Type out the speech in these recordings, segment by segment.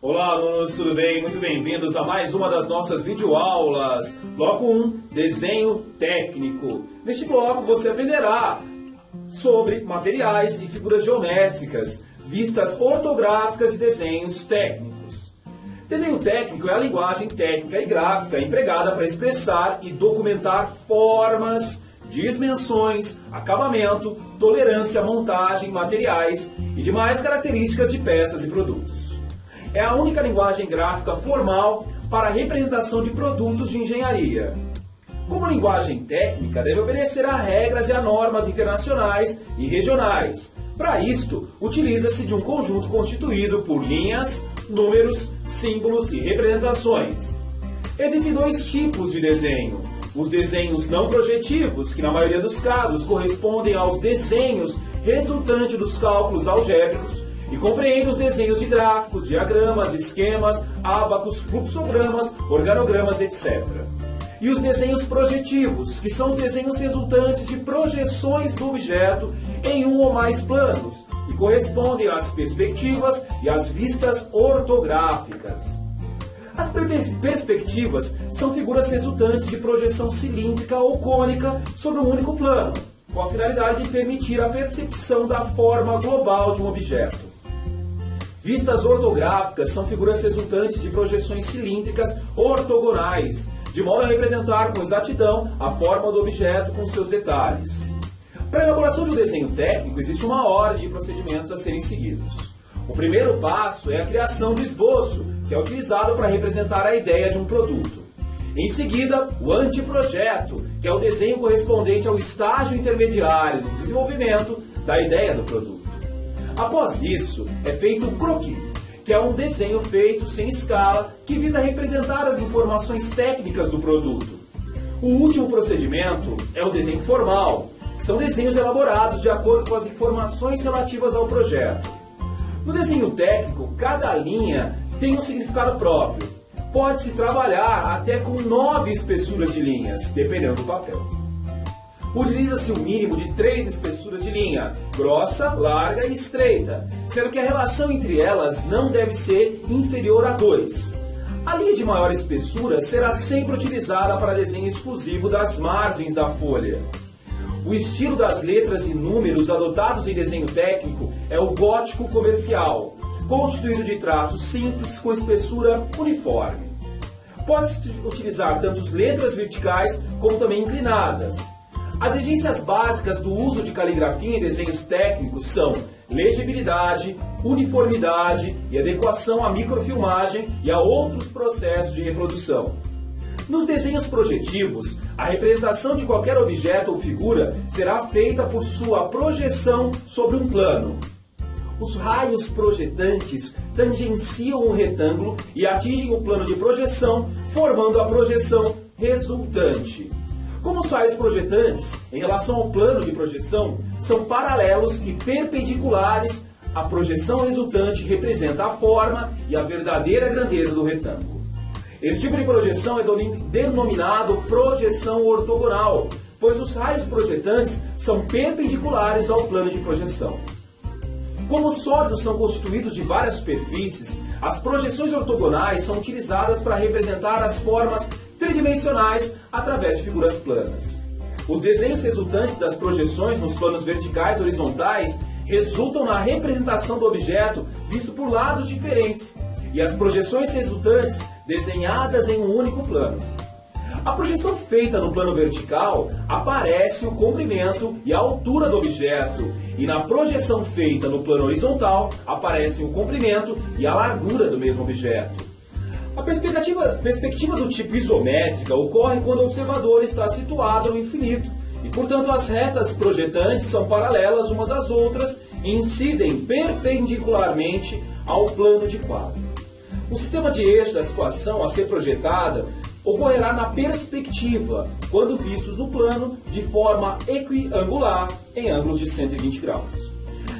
Olá, alunos, tudo bem? Muito bem-vindos a mais uma das nossas videoaulas. Bloco 1, Desenho Técnico. Neste bloco você aprenderá sobre materiais e figuras geométricas, vistas ortográficas de desenhos técnicos. Desenho técnico é a linguagem técnica e gráfica empregada para expressar e documentar formas, dimensões, acabamento, tolerância, montagem, materiais e demais características de peças e produtos. É a única linguagem gráfica formal para a representação de produtos de engenharia. Como linguagem técnica, deve obedecer a regras e a normas internacionais e regionais. Para isto, utiliza-se de um conjunto constituído por linhas, números, símbolos e representações. Existem dois tipos de desenho. Os desenhos não projetivos, que na maioria dos casos correspondem aos desenhos resultantes dos cálculos algébricos, e compreende os desenhos de gráficos, diagramas, esquemas, ábacos, fluxogramas, organogramas, etc. E os desenhos projetivos, que são os desenhos resultantes de projeções do objeto em um ou mais planos, e correspondem às perspectivas e às vistas ortográficas. As perspectivas são figuras resultantes de projeção cilíndrica ou cônica sobre um único plano, com a finalidade de permitir a percepção da forma global de um objeto. Vistas ortográficas são figuras resultantes de projeções cilíndricas ortogonais, de modo a representar com exatidão a forma do objeto com seus detalhes. Para a elaboração de um desenho técnico, existe uma ordem de procedimentos a serem seguidos. O primeiro passo é a criação do esboço, que é utilizado para representar a ideia de um produto. Em seguida, o anteprojeto, que é o desenho correspondente ao estágio intermediário do desenvolvimento da ideia do produto. Após isso, é feito o croquis, que é um desenho feito sem escala que visa representar as informações técnicas do produto. O último procedimento é o desenho formal, que são desenhos elaborados de acordo com as informações relativas ao projeto. No desenho técnico, cada linha tem um significado próprio. Pode-se trabalhar até com 9 espessuras de linhas, dependendo do papel. Utiliza-se um mínimo de 3 espessuras de linha, grossa, larga e estreita, sendo que a relação entre elas não deve ser inferior a 2. A linha de maior espessura será sempre utilizada para desenho exclusivo das margens da folha. O estilo das letras e números adotados em desenho técnico é o gótico comercial, constituído de traços simples com espessura uniforme. Pode-se utilizar tanto letras verticais como também inclinadas. As exigências básicas do uso de caligrafia em desenhos técnicos são legibilidade, uniformidade e adequação à microfilmagem e a outros processos de reprodução. Nos desenhos projetivos, a representação de qualquer objeto ou figura será feita por sua projeção sobre um plano. Os raios projetantes tangenciam o retângulo e atingem o plano de projeção, formando a projeção resultante. Como os raios projetantes, em relação ao plano de projeção, são paralelos e perpendiculares, a projeção resultante representa a forma e a verdadeira grandeza do retângulo. Esse tipo de projeção é denominado projeção ortogonal, pois os raios projetantes são perpendiculares ao plano de projeção. Como os sólidos são constituídos de várias superfícies, as projeções ortogonais são utilizadas para representar as formas tridimensionais através de figuras planas. Os desenhos resultantes das projeções nos planos verticais e horizontais resultam na representação do objeto visto por lados diferentes, e as projeções resultantes desenhadas em um único plano. A projeção feita no plano vertical aparece o comprimento e a altura do objeto, e na projeção feita no plano horizontal aparecem o comprimento e a largura do mesmo objeto. A perspectiva do tipo isométrica ocorre quando o observador está situado no infinito, e portanto as retas projetantes são paralelas umas às outras e incidem perpendicularmente ao plano de quadro. O sistema de eixos da situação a ser projetada ocorrerá na perspectiva, quando vistos no plano de forma equiangular em ângulos de 120 graus.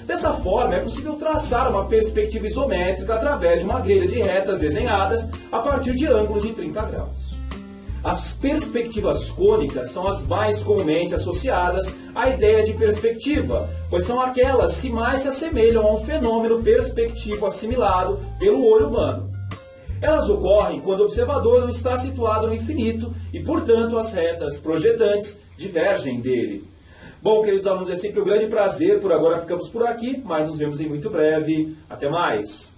Dessa forma, é possível traçar uma perspectiva isométrica através de uma grelha de retas desenhadas a partir de ângulos de 30 graus. As perspectivas cônicas são as mais comumente associadas à ideia de perspectiva, pois são aquelas que mais se assemelham a um fenômeno perspectivo assimilado pelo olho humano. Elas ocorrem quando o observador não está situado no infinito e, portanto, as retas projetantes divergem dele. Bom, queridos alunos, é sempre um grande prazer. Por agora ficamos por aqui, mas nos vemos em muito breve. Até mais!